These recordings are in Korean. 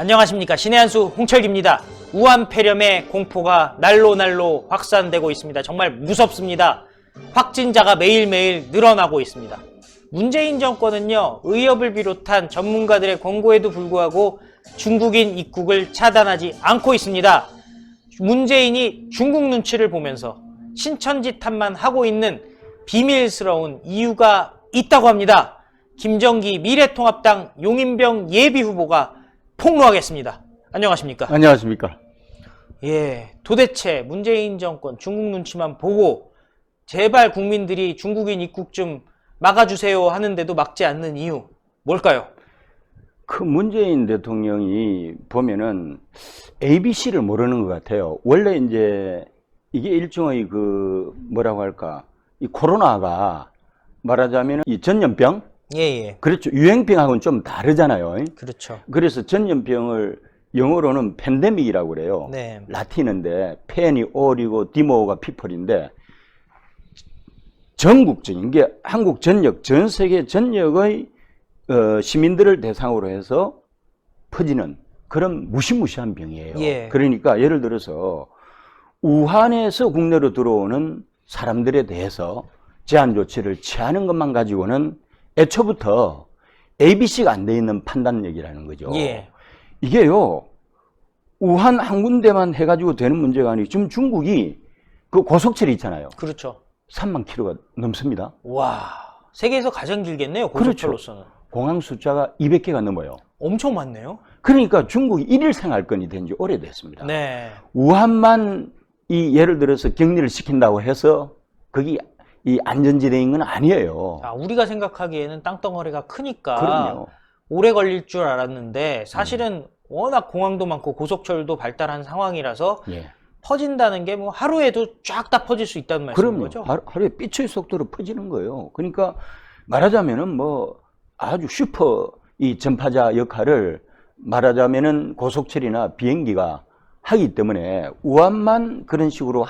안녕하십니까. 신의 한수 홍철기입니다. 우한 폐렴의 공포가 날로 확산되고 있습니다. 정말 무섭습니다. 확진자가 매일매일 늘어나고 있습니다. 문재인 정권은요, 의협을 비롯한 전문가들의 권고에도 불구하고 중국인 입국을 차단하지 않고 있습니다. 문재인이 중국 눈치를 보면서 신천지탄만 하고 있는 비밀스러운 이유가 있다고 합니다. 김정기 미래통합당 용인병 예비후보가 폭로하겠습니다. 안녕하십니까? 안녕하십니까? 예, 도대체 문재인 정권 중국 눈치만 보고 제발 국민들이 중국인 입국 좀 막아주세요 하는데도 막지 않는 이유 뭘까요? 그 문재인 대통령이 보면은 ABC를 모르는 것 같아요. 원래 이제 이게 일종의 그 뭐라고 할까, 이 코로나가 말하자면 이 전염병? 예. 그렇죠. 유행병하고는 좀 다르잖아요. 그렇죠. 그래서 전염병을 영어로는 팬데믹이라고 그래요. 네. 라틴어인데 펜이 올이고 디모가 피플인데 전국적인 게 한국 전역, 전 세계 전역의 시민들을 대상으로 해서 퍼지는 그런 무시무시한 병이에요. 예. 그러니까 예를 들어서 우한에서 국내로 들어오는 사람들에 대해서 제한 조치를 취하는 것만 가지고는 애초부터 ABC가 안 돼 있는 판단력이라는 거죠. 예. 이게요, 우한 한 군데만 해가지고 되는 문제가 아니고 지금 중국이 그 고속철이 있잖아요. 그렇죠. 3만 킬로가 넘습니다. 와, 세계에서 가장 길겠네요. 고속철로서는. 그렇죠. 공항 숫자가 200개가 넘어요. 엄청 많네요. 그러니까 중국이 일일 생활권이 된 지 오래됐습니다. 네. 우한만 이 예를 들어서 격리를 시킨다고 해서 거기 이 안전지대인 건 아니에요. 아, 우리가 생각하기에는 땅덩어리가 크니까 그럼요. 오래 걸릴 줄 알았는데 사실은 워낙 공항도 많고 고속철도 발달한 상황이라서 예. 퍼진다는 게 뭐 하루에도 쫙 다 퍼질 수 있다는 말씀인 그럼요. 거죠? 하루에 삐처의 속도로 퍼지는 거예요. 그러니까 말하자면은 뭐 아주 슈퍼 이 전파자 역할을 말하자면은 고속철이나 비행기가 하기 때문에 우한만 그런 식으로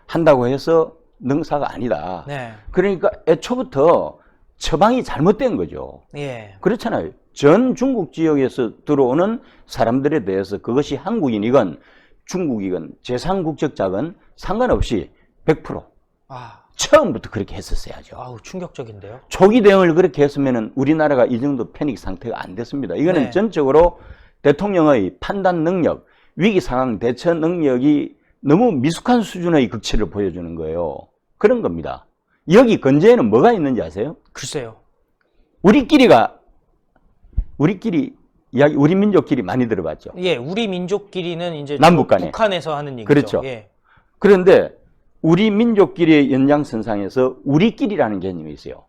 한다고 해서 능사가 아니다. 네. 그러니까 애초부터 처방이 잘못된 거죠. 예. 그렇잖아요. 전 중국 지역에서 들어오는 사람들에 대해서 그것이 한국인이건 중국이건 제3국적자건 상관없이 100% 아, 처음부터 그렇게 했었어야죠. 아우, 충격적인데요. 초기 대응을 그렇게 했으면 우리나라가 이 정도 패닉 상태가 안 됐습니다. 이거는 네. 전적으로 대통령의 판단 능력, 위기 상황 대처 능력이 너무 미숙한 수준의 극치를 보여주는 거예요. 그런 겁니다. 여기 건재에는 뭐가 있는지 아세요? 글쎄요. 우리끼리 이야기, 우리 민족끼리 많이 들어봤죠. 예, 우리 민족끼리는 이제 남북 간에. 북한에서 하는 얘기죠. 그렇죠. 예. 그런데 우리 민족끼리의 연장선상에서 우리끼리라는 개념이 있어요.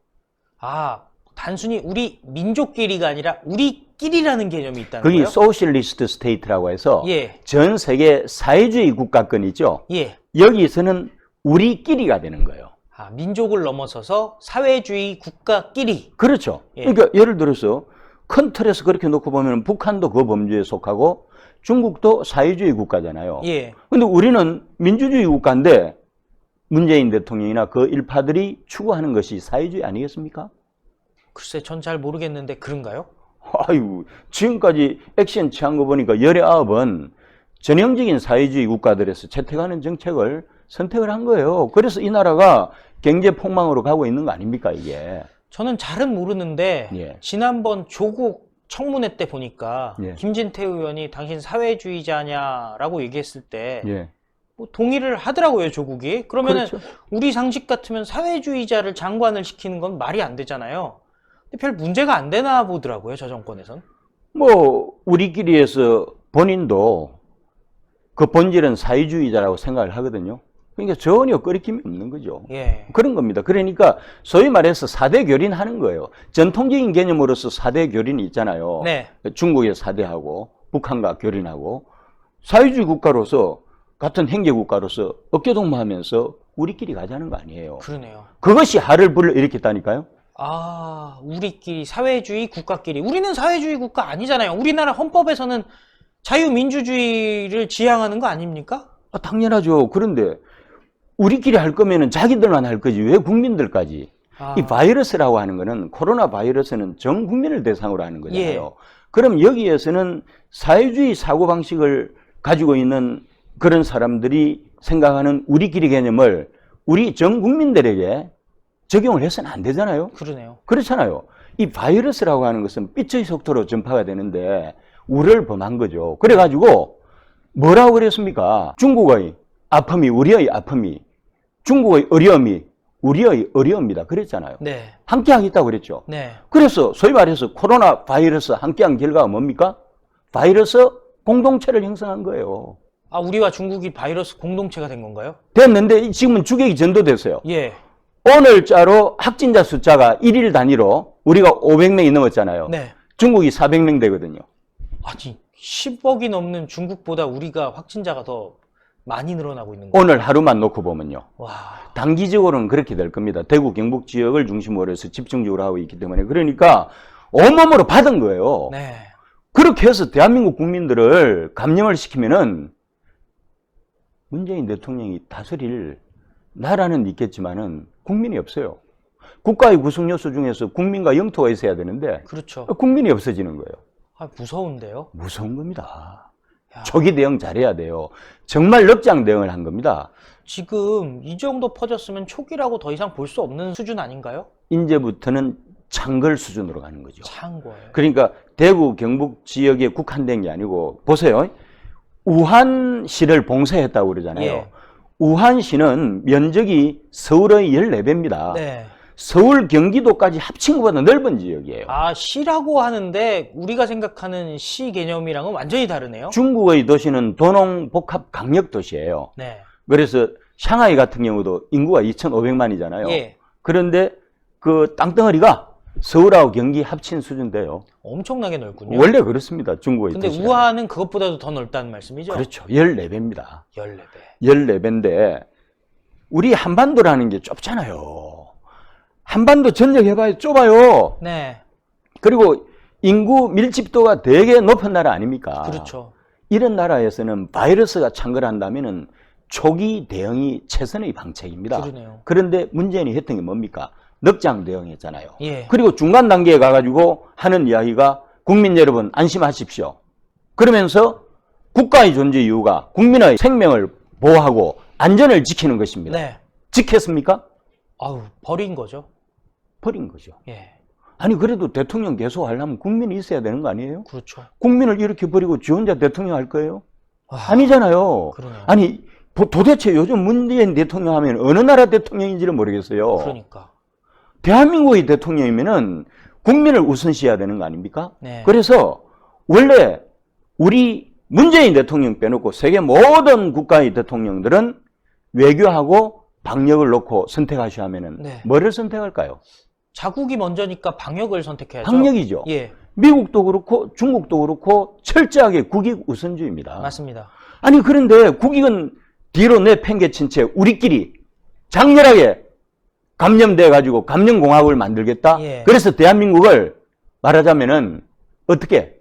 아, 단순히 우리 민족끼리가 아니라 우리끼리라는 개념이 있다는 거기 거예요? 소셜리스트 스테이트라고 해서 예. 전 세계 사회주의 국가권 있죠. 예. 여기서는 우리끼리가 되는 거예요. 아, 민족을 넘어서서 사회주의 국가끼리. 그렇죠. 예. 그러니까 예를 들어서 큰 틀에서 그렇게 놓고 보면 북한도 그 범주에 속하고 중국도 사회주의 국가잖아요. 예. 근데 우리는 민주주의 국가인데 문재인 대통령이나 그 일파들이 추구하는 것이 사회주의 아니겠습니까? 글쎄, 전 잘 모르겠는데 그런가요? 아유, 지금까지 액션 취한 거 보니까 19번 전형적인 사회주의 국가들에서 채택하는 정책을 선택을 한 거예요. 그래서 이 나라가 경제 폭망으로 가고 있는 거 아닙니까, 이게? 저는 잘은 모르는데 예. 지난번 조국 청문회 때 보니까 예. 김진태 의원이 당신 사회주의자냐라고 얘기했을 때 예. 뭐 동의를 하더라고요, 조국이. 그러면은 그렇죠. 우리 상식 같으면 사회주의자를 장관을 시키는 건 말이 안 되잖아요. 근데 별 문제가 안 되나 보더라고요, 저 정권에선. 뭐 우리끼리 해서 본인도 그 본질은 사회주의자라고 생각을 하거든요. 그러니까 전혀 꺼리낌이 없는 거죠. 예. 그런 겁니다. 그러니까 소위 말해서 4대 교린하는 거예요. 전통적인 개념으로서 4대 교린이 있잖아요. 네. 중국의 4대하고 북한과 교린하고 사회주의 국가로서 같은 행제국가로서 어깨동무하면서 우리끼리 가자는 거 아니에요. 그러네요. 그것이 하를 불러일으켰다니까요. 아, 우리끼리 사회주의 국가끼리. 우리는 사회주의 국가 아니잖아요. 우리나라 헌법에서는 자유민주주의를 지향하는 거 아닙니까? 아, 당연하죠. 그런데 우리끼리 할 거면은 자기들만 할 거지 왜 국민들까지? 이 바이러스라고 하는 거는 코로나 바이러스는 전 국민을 대상으로 하는 거잖아요. 그럼 여기에서는 사회주의 사고방식을 가지고 있는 그런 사람들이 생각하는 우리끼리 개념을 우리 전 국민들에게 적용을 해서는 안 되잖아요. 그러네요. 그렇잖아요. 이 바이러스라고 하는 것은 빛의 속도로 전파가 되는데 우려를 범한 거죠. 그래가지고 뭐라고 그랬습니까? 중국의 아픔이 우리의 아픔이, 중국의 어려움이 우리의 어려움이다 그랬잖아요. 네. 함께 하겠다고 그랬죠. 네. 그래서 소위 말해서 코로나 바이러스 함께한 결과가 뭡니까? 바이러스 공동체를 형성한 거예요. 아, 우리와 중국이 바이러스 공동체가 된 건가요? 됐는데 지금은 주객이 전도됐어요. 예. 오늘자로 확진자 숫자가 1일 단위로 우리가 500명이 넘었잖아요. 네. 중국이 400명 되거든요. 아니, 10억이 넘는 중국보다 우리가 확진자가 더 많이 늘어나고 있는 거예요. 오늘 하루만 놓고 보면요. 와. 단기적으로는 그렇게 될 겁니다. 대구, 경북 지역을 중심으로 해서 집중적으로 하고 있기 때문에. 그러니까 온몸으로 받은 거예요. 네. 그렇게 해서 대한민국 국민들을 감염을 시키면은 문재인 대통령이 다스릴 나라는 있겠지만은 국민이 없어요. 국가의 구성 요소 중에서 국민과 영토가 있어야 되는데 그렇죠. 국민이 없어지는 거예요. 아, 무서운데요? 무서운 겁니다. 야, 초기 대응 잘해야 돼요. 정말 넉장 대응을 한 겁니다. 지금 이 정도 퍼졌으면 초기라고 더 이상 볼 수 없는 수준 아닌가요? 이제부터는 창궐 수준으로 가는 거죠. 창궐. 그러니까 대구, 경북 지역에 국한된 게 아니고 보세요. 우한시를 봉쇄했다고 그러잖아요. 예. 우한시는 면적이 서울의 14배입니다. 네. 서울, 경기도까지 합친 것보다 넓은 지역이에요. 아, 시라고 하는데 우리가 생각하는 시 개념이랑은 완전히 다르네요. 중국의 도시는 도농 복합 강력 도시예요. 네. 그래서 샹하이 같은 경우도 인구가 2,500만이잖아요. 예. 그런데 그 땅덩어리가 서울하고 경기 합친 수준 돼요. 엄청나게 넓군요. 원래 그렇습니다. 중국의 근데 도시가. 우한은 그것보다도 더 넓다는 말씀이죠? 그렇죠. 14배입니다. 14배. 14배인데 우리 한반도라는 게 좁잖아요. 한반도 전역해봐야 좁아요. 네. 그리고 인구 밀집도가 되게 높은 나라 아닙니까? 그렇죠. 이런 나라에서는 바이러스가 창궐한다면은 초기 대응이 최선의 방책입니다. 그러네요. 그런데 문재인이 했던 게 뭡니까? 넉장 대응했잖아요. 예. 그리고 중간 단계에 가가지고 하는 이야기가 국민 여러분 안심하십시오. 그러면서 국가의 존재 이유가 국민의 생명을 보호하고 안전을 지키는 것입니다. 네. 지켰습니까? 아우, 버린 거죠. 버린 거죠. 예. 아니 그래도 대통령 계속 하려면 국민이 있어야 되는 거 아니에요? 그렇죠. 국민을 이렇게 버리고 지 혼자 대통령 할 거예요? 와, 아니잖아요. 그러네요. 아니 도대체 요즘 문재인 대통령 하면 어느 나라 대통령인지를 모르겠어요. 그러니까. 대한민국의 대통령이면은 국민을 우선시해야 되는 거 아닙니까? 네. 그래서 원래 우리 문재인 대통령 빼놓고 세계 모든 국가의 대통령들은 외교하고 방역을 놓고 선택하셔야 하면은 네. 뭐를 선택할까요? 자국이 먼저니까 방역을 선택해야죠. 방역이죠. 예. 미국도 그렇고 중국도 그렇고 철저하게 국익 우선주의입니다. 맞습니다. 아니 그런데 국익은 뒤로 내팽개친 채 우리끼리 장렬하게 감염돼 가지고 감염공화국을 만들겠다. 예. 그래서 대한민국을 말하자면은 어떻게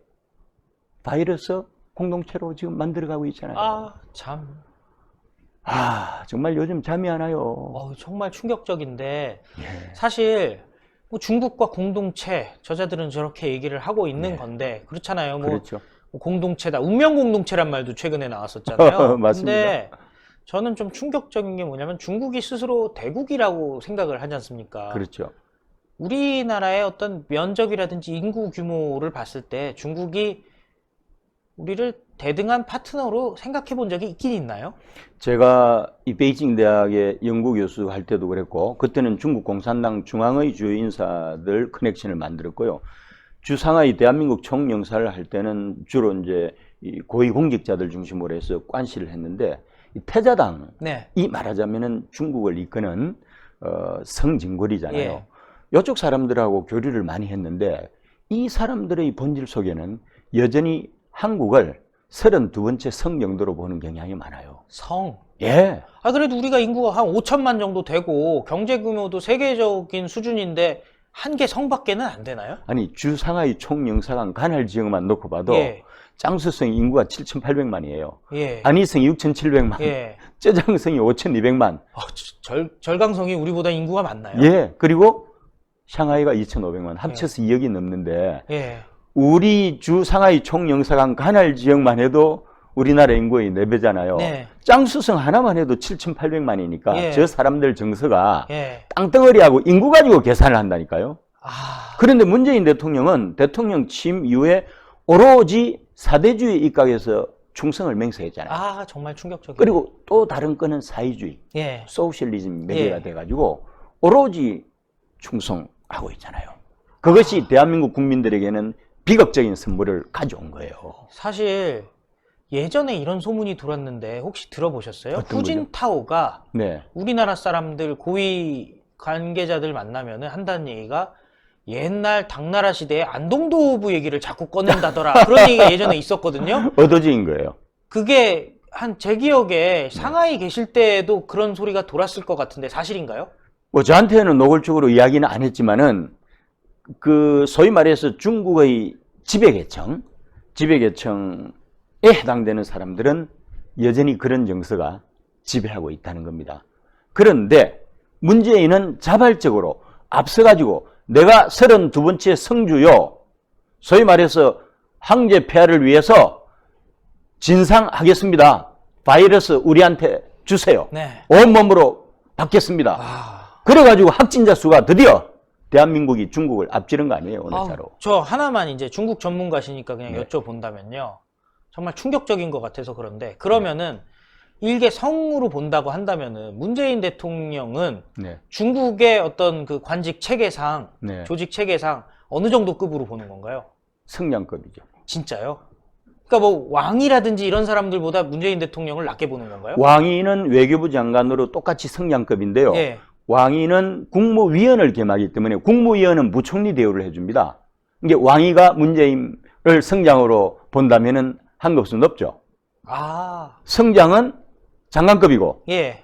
바이러스 공동체로 지금 만들어가고 있잖아요. 아, 참. 정말 요즘 잠이 안 와요. 정말 충격적인데 예. 사실 뭐 중국과 공동체 저자들은 저렇게 얘기를 하고 있는 네. 건데 그렇잖아요. 뭐 그렇죠. 공동체다. 운명 공동체란 말도 최근에 나왔었잖아요. 맞습니다. 근데 저는 좀 충격적인 게 뭐냐면 중국이 스스로 대국이라고 생각을 하지 않습니까? 그렇죠. 우리나라의 어떤 면적이라든지 인구 규모를 봤을 때 중국이 우리를 대등한 파트너로 생각해 본 적이 있긴 있나요? 제가 이 베이징 대학의 연구 교수 할 때도 그랬고 그때는 중국 공산당 중앙의 주요 인사들 커넥션을 만들었고요. 주상하이 대한민국 총영사를 할 때는 주로 이제 이 고위 공직자들 중심으로 해서 관시를 했는데 이 태자당이 네. 말하자면은 중국을 이끄는 성징골이잖아요. 예. 이쪽 사람들하고 교류를 많이 했는데 이 사람들의 본질 속에는 여전히 한국을 32번째 성 정도로 보는 경향이 많아요. 성. 예. 그래도 우리가 인구가 한 5천만 정도 되고 경제 규모도 세계적인 수준인데 한 개 성밖에는 안 되나요? 아니 주상하이 총영사관 관할 지역만 놓고 봐도 예. 짱수성 인구가 7,800만이에요. 예. 안희성이 6,700만, 예. 쩌장성이 5,200만. 절강성이 우리보다 인구가 많나요? 예. 그리고 샹하이가 2,500만. 합쳐서 2억이 넘는데 예. 우리 주 상하이 총영사관 관할 지역만 해도 우리나라 인구의 4배잖아요. 네. 짱수성 하나만 해도 7,800만이니까 예. 저 사람들 정서가 예. 땅덩어리하고 인구 가지고 계산을 한다니까요. 아, 그런데 문재인 대통령은 대통령 취임 이후에 오로지 사대주의 입각해서 충성을 맹세했잖아요. 아, 정말 충격적이에요. 그리고 또 다른 건은 사회주의, 예. 소셜리즘 매개가 예. 돼가지고 오로지 충성하고 있잖아요. 그것이 대한민국 국민들에게는 비극적인 선물을 가져온 거예요. 사실 예전에 이런 소문이 돌았는데 혹시 들어보셨어요? 어떤 후진타오가 네. 우리나라 사람들 고위 관계자들 만나면은 한다는 얘기가 옛날 당나라 시대에 안동도부 얘기를 자꾸 꺼낸다더라. 그런 얘기가 예전에 있었거든요. 얻어지인 거예요. 그게 한 제 기억에 상하이 계실 때에도 그런 소리가 돌았을 것 같은데 사실인가요? 뭐 저한테는 노골적으로 이야기는 안 했지만은 그 소위 말해서 중국의 지배계층에 해당되는 사람들은 여전히 그런 정서가 지배하고 있다는 겁니다. 그런데 문재인은 자발적으로 앞서가지고 내가 32번째 성주요, 소위 말해서 황제 폐하를 위해서 진상하겠습니다. 바이러스 우리한테 주세요. 네. 온몸으로 받겠습니다. 아, 그래가지고 확진자 수가 드디어 대한민국이 중국을 앞지른 거 아니에요, 오늘자로. 저 하나만 이제 중국 전문가시니까 그냥 네. 여쭤본다면요. 정말 충격적인 것 같아서 그런데 그러면은 일개 성으로 본다고 한다면은 문재인 대통령은 네. 중국의 어떤 그 관직 체계상, 네. 조직 체계상 어느 정도 급으로 보는 건가요? 성량급이죠. 진짜요? 그러니까 뭐 왕이라든지 이런 사람들보다 문재인 대통령을 낮게 보는 건가요? 왕위는 외교부 장관으로 똑같이 성량급인데요. 예. 왕위는 국무위원을 겸하기 때문에 국무위원은 부총리 대우를 해줍니다. 이게 왕위가 문재인을 성장으로 본다면은 한 급수 높죠. 아, 성장은 장관급이고 예.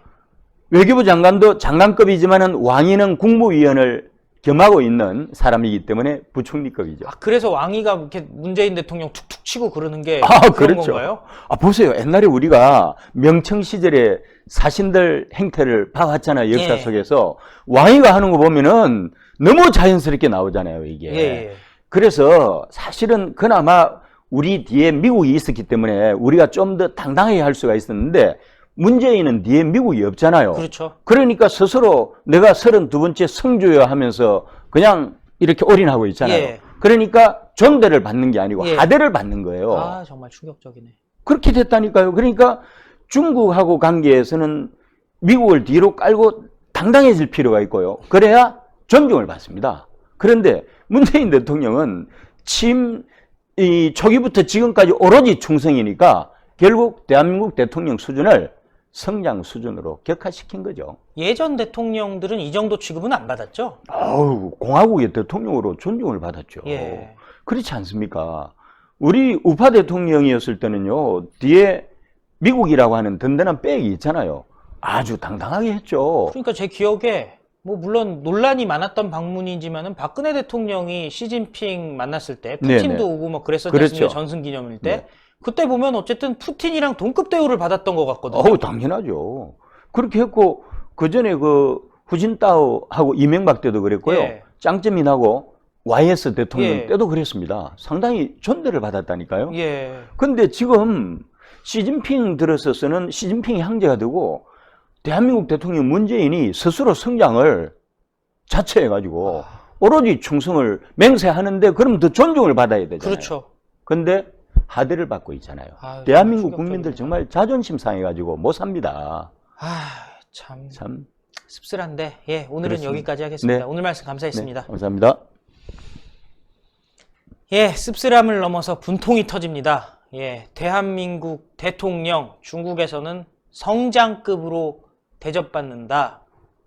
외교부 장관도 장관급이지만은 왕위는 국무위원을 겸하고 있는 사람이기 때문에 부총리급이죠. 아, 그래서 왕이가 이렇게 문재인 대통령 툭툭 치고 그러는 게 아, 그런 그렇죠. 건가요? 아, 보세요. 옛날에 우리가 명청 시절에 사신들 행태를 봐왔잖아요. 역사 예. 속에서. 왕이가 하는 거 보면은 너무 자연스럽게 나오잖아요, 이게. 예, 예. 그래서 사실은 그나마 우리 뒤에 미국이 있었기 때문에 우리가 좀 더 당당하게 할 수가 있었는데 문재인은 뒤에 미국이 없잖아요. 그렇죠. 그러니까 스스로 내가 32번째 성주여 하면서 그냥 이렇게 올인하고 있잖아요. 예. 그러니까 존대를 받는 게 아니고 예. 하대를 받는 거예요. 아, 정말 충격적이네. 그렇게 됐다니까요. 그러니까 중국하고 관계에서는 미국을 뒤로 깔고 당당해질 필요가 있고요. 그래야 존중을 받습니다. 그런데 문재인 대통령은 이 초기부터 지금까지 오로지 충성이니까 결국 대한민국 대통령 수준을 성장 수준으로 격화시킨 거죠. 예전 대통령들은 이 정도 취급은 안 받았죠? 아우, 공화국의 대통령으로 존중을 받았죠. 예. 그렇지 않습니까? 우리 우파 대통령이었을 때는요, 뒤에 미국이라고 하는 든든한 백이 있잖아요. 아주 당당하게 했죠. 그러니까 제 기억에 뭐 물론 논란이 많았던 방문이지만은 박근혜 대통령이 시진핑 만났을 때 푸틴도 네네. 오고 뭐 그랬었지 그렇죠. 않습니까? 전승기념일 때. 네. 그때 보면 어쨌든 푸틴이랑 동급 대우를 받았던 것 같거든요. 어우, 당연하죠. 그렇게 했고, 그 전에 그 후진타오하고 이명박 때도 그랬고요. 예. 짱점인하고 YS 대통령 예. 때도 그랬습니다. 상당히 존대를 받았다니까요. 예. 근데 지금 시진핑 들어서서는 시진핑이 황제가 되고 대한민국 대통령 문재인이 스스로 성장을 자처해가지고 오로지 충성을 맹세하는데 그럼 더 존중을 받아야 되잖아요. 그렇죠. 근데 하대를 받고 있잖아요. 아유, 대한민국 충격적이네. 국민들 정말 자존심 상해가지고 못 삽니다. 아, 참 참. 씁쓸한데. 예, 오늘은 그렇습니다. 여기까지 하겠습니다. 네. 오늘 말씀 네, 감사했습니다. 감사합니다. 예, 씁쓸함을 넘어서 분통이 터집니다. 예, 대한민국 대통령 중국에서는 성장급으로 대접받는다.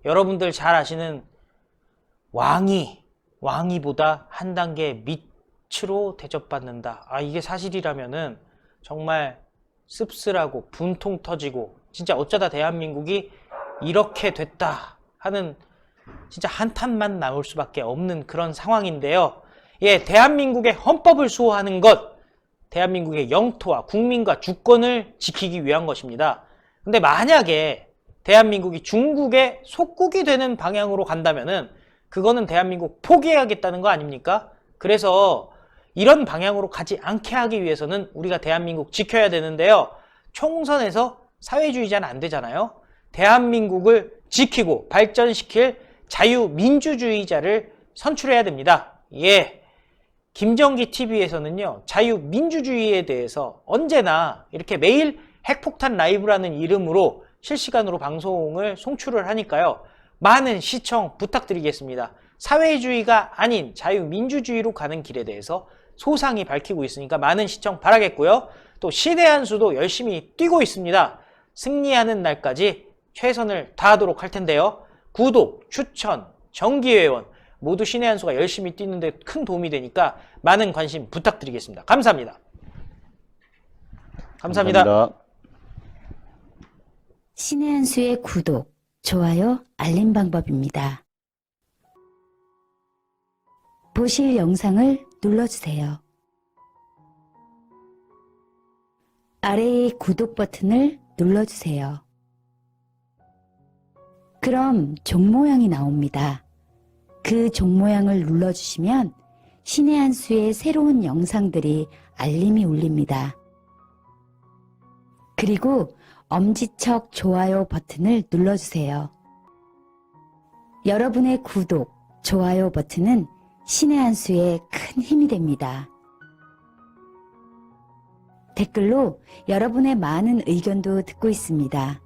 여러분들 잘 아시는 왕이보다 한 단계 밑으로 대접받는다. 아, 이게 사실이라면은 정말 씁쓸하고 분통 터지고 진짜 어쩌다 대한민국이 이렇게 됐다 하는 진짜 한탄만 나올 수밖에 없는 그런 상황인데요. 예, 대한민국의 헌법을 수호하는 것, 대한민국의 영토와 국민과 주권을 지키기 위한 것입니다. 근데 만약에 대한민국이 중국의 속국이 되는 방향으로 간다면은 그거는 대한민국 포기해야겠다는 거 아닙니까? 그래서 이런 방향으로 가지 않게 하기 위해서는 우리가 대한민국 지켜야 되는데요. 총선에서 사회주의자는 안 되잖아요. 대한민국을 지키고 발전시킬 자유민주주의자를 선출해야 됩니다. 예. 김정기 TV에서는요, 자유민주주의에 대해서 언제나 이렇게 매일 핵폭탄 라이브라는 이름으로 실시간으로 방송을 송출을 하니까요. 많은 시청 부탁드리겠습니다. 사회주의가 아닌 자유민주주의로 가는 길에 대해서 소상히 밝히고 있으니까 많은 시청 바라겠고요. 또 신의 한 수도 열심히 뛰고 있습니다. 승리하는 날까지 최선을 다하도록 할 텐데요. 구독, 추천, 정기회원 모두 신의 한 수가 열심히 뛰는데 큰 도움이 되니까 많은 관심 부탁드리겠습니다. 감사합니다. 감사합니다. 신의 한 수의 구독, 좋아요, 알림 방법입니다. 보실 영상을 눌러주세요. 아래의 구독 버튼을 눌러주세요. 그럼 종 모양이 나옵니다. 그 종 모양을 눌러주시면 신의 한 수의 새로운 영상들이 알림이 울립니다. 그리고 엄지척 좋아요 버튼을 눌러주세요. 여러분의 구독, 좋아요 버튼은 신의 한 수에 큰 힘이 됩니다. 댓글로 여러분의 많은 의견도 듣고 있습니다.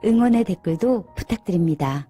응원의 댓글도 부탁드립니다.